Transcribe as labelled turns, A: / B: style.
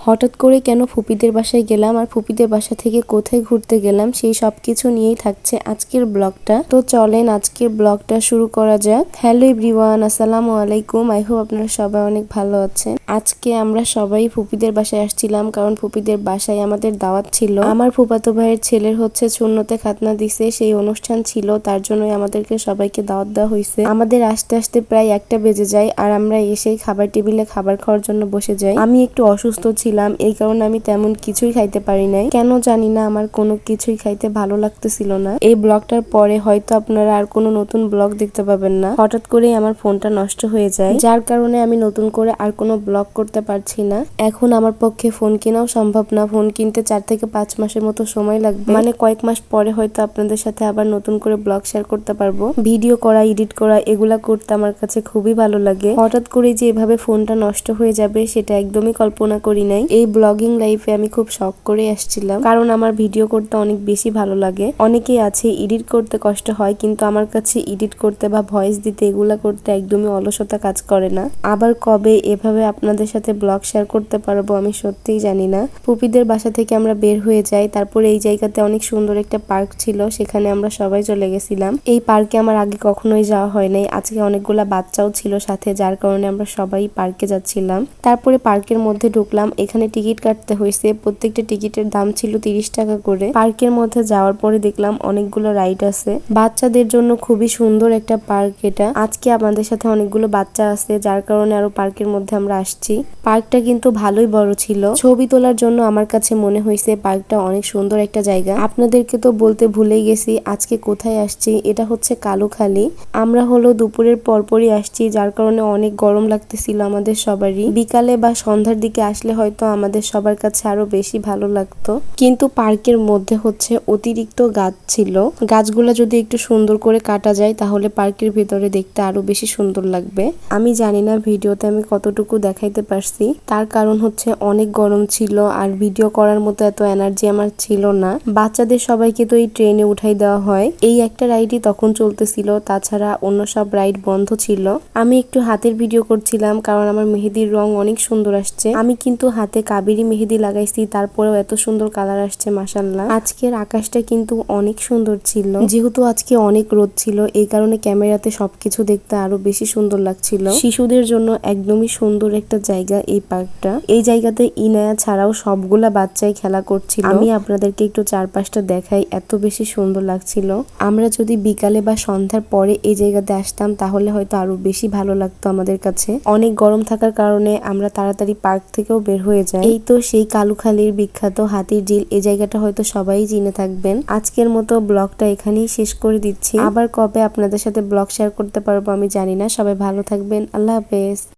A: হঠাৎ করে কেন ফুপিদের বাসায় গেলাম আর ফুপিদের বাসা থেকে কোথায় ঘুরতে গেলাম সেই সবকিছু নিয়েই থাকছে আজকের ব্লগটা। তো চলেন আজকের ব্লগটা শুরু করা যাক। হ্যালো এভরিওয়ান, আসসালামু আলাইকুম। আই হোপ আপনারা সবাই অনেক ভালো আছেন। আজকে আমরা সবাই ফুপিদের বাসায় আসছিলাম কারণ ফুপিদের বাসায় আমাদের দাওয়াত ছিল। আমার ফুফাতো ভাইয়ের ছেলের হচ্ছে সুন্নতে খাতনা দিছে, সেই অনুষ্ঠান ছিল, তার জন্যই আমাদেরকে সবাইকে দাওয়াত দেওয়া হয়েছে। আমাদের আসতে আসতে প্রায় 1টা বেজে যায় আর আমরা এসেই খাবার টেবিলে খাবার খাওয়ার জন্য বসে যাই। আমি একটু অসুস্থ ছিলাম, এই কারণে আমি তেমন কিছুই খাইতে পারি নাই। কেন জানি না, আমার কোনো কিছুই খাইতে ভালো লাগতেছিল না। এই ব্লগটার পরে হয়তো আপনারা আর কোনো নতুন ব্লগ দেখতে পাবেন না। হঠাৎ করেই আমার ফোনটা নষ্ট হয়ে যায়, যার কারণে আমি নতুন করে আর কোনো ব্লগ করতে পারছি না। এখন আমার পক্ষে ফোন কেনাও সম্ভব না। ফোন কিনতে 4 থেকে 5 মাসের মতো সময় লাগবে, মানে কয়েক মাস পরে হয়তো আপনাদের সাথে আবার নতুন করে ব্লগ শেয়ার করতে পারবো। ভিডিও করা, এডিট করা, এগুলা করতে আমার কাছে খুবই ভালো লাগে। হঠাৎ করে যে এভাবে ফোনটা নষ্ট হয়ে যাবে সেটা একদমই কল্পনা করি নাই। এই ব্লগিং লাইফে আমি খুব শখ করে আসছিলাম, কারণ আমার ভিডিও করতে অনেক বেশি ভালো লাগে। অনেকেই আছে এডিট করতে কষ্ট হয়, কিন্তু আমার কাছে এডিট করতে বা ভয়েস দিতে এগুলা করতে একদমই অলসতা কাজ করে না। আবার কবে এভাবে আপনাদের সাথে ব্লগ শেয়ার করতে পারবো আমি সত্যিই জানি না। পুপিদের বাসা থেকে আমরা বের হয়ে যাই, তারপরে এই জায়গাতে অনেক সুন্দর একটা পার্ক ছিল, সেখানে আমরা সবাই চলে গেছিলাম। এই পার্কে আমার আগে কখনোই যাওয়া হয় নাই। আজকে অনেকগুলা বাচ্চাও ছিল সাথে, যার কারণে আমরা সবাই পার্কে যাচ্ছিলাম। তারপরে পার্কের মধ্যে ঢুকলাম। এখানে টিকিট কাটতে হয়েছে, প্রত্যেকটা টিকিটের দাম ছিল 30 টাকা করে। পার্কের মধ্যে যাওয়ার পরে দেখলাম অনেকগুলো রাইড আছে বাচ্চাদের জন্য। খুবই সুন্দর একটা পার্ক এটা। আজকে আমাদের সাথে অনেকগুলো বাচ্চা আছে, যার কারণে আরো পার্কের মধ্যে আমরা আসছি। পার্কটা কিন্তু ভালোই বড় ছিল। ছবি তোলার জন্য আমার কাছে মনে হয়েছে পার্কটা অনেক সুন্দর একটা জায়গা। আপনাদেরকে তো বলতে ভুলেই গেছি আজকে কোথায় আসছি। এটা হচ্ছে কালুখালী। আমরা হলো দুপুরের পরপরই আসছি, যার কারণে অনেক গরম লাগতেছিল আমাদের সবারই। বিকালে বা সন্ধ্যার দিকে আসলে হয়তো আমাদের সবার কাছে আরো বেশি ভালো লাগতো, কিন্তু পার্কের মধ্যে হচ্ছে অতিরিক্ত গাছ ছিল। গাছগুলা যদি একটু সুন্দর করে কাটা যায় তাহলে পার্কের ভিতরে দেখতে আরো বেশি সুন্দর লাগবে। আমি জানি না ভিডিওতে আমি কতটুকু দেখাইতে পারছি, তার কারণ হচ্ছে অনেক গরম ছিল আর ভিডিও করার মতো এত এনার্জি আমার ছিল না। বাচ্চাদের সবাইকে তো এই ট্রেনে উঠাই দেওয়া হয়, এই একটা রাইডই তখন চলতেছিল, তাছাড়া অন্য সব রাইড বন্ধ ছিল। আমি একটু হাতের ভিডিও করছিলাম কারণ আমার মেহেদির রং অনেক সুন্দর আসছে। আমি কিন্তু হাতে কাবেরি মেহেদি লাগাইছি, তারপরেও এত সুন্দর কালার আসছে মাশাআল্লাহ। আজকের আকাশটা কিন্তু অনেক সুন্দর ছিল। যেহেতু আজকে অনেক রোদ ছিল, এই কারণে ক্যামেরাতে সবকিছু দেখতে আরো বেশি সুন্দর লাগছিল। শিশুদের জন্য একদমই সুন্দর একটা জায়গা এই পার্কটা। এই জায়গাতে ইনায়া ছাড়াও সবগুলা বাচ্চাই খেলা করছিল। আমি আপনাদেরকে একটু চারপাশটা দেখাই, এত বেশি সুন্দর লাগছিল। আমরা যদি বিকালে বা সন্ধ্যার পরে এই জায়গাতে আসতাম তাহলে হয়তো আরো বেশি ভালো লাগতো আমাদের কাছে। অনেক গরম থাকার কারণে আমরা তাড়াতাড়ি পার্ক থেকেও বের হয়ে যাই। এই তো সেই কালুখালীর বিখ্যাত হাতির ঝিল। এই জায়গাটা হয়তো সবাই চিনে থাকবেন। আজকের মতো ব্লগটা এখানেই শেষ করে দিচ্ছি। আবার কবে আপনাদের সাথে ব্লগ শেয়ার করতে পারবো আমি জানি না। সবাই ভালো থাকবেন। আল্লাহ হাফেজ।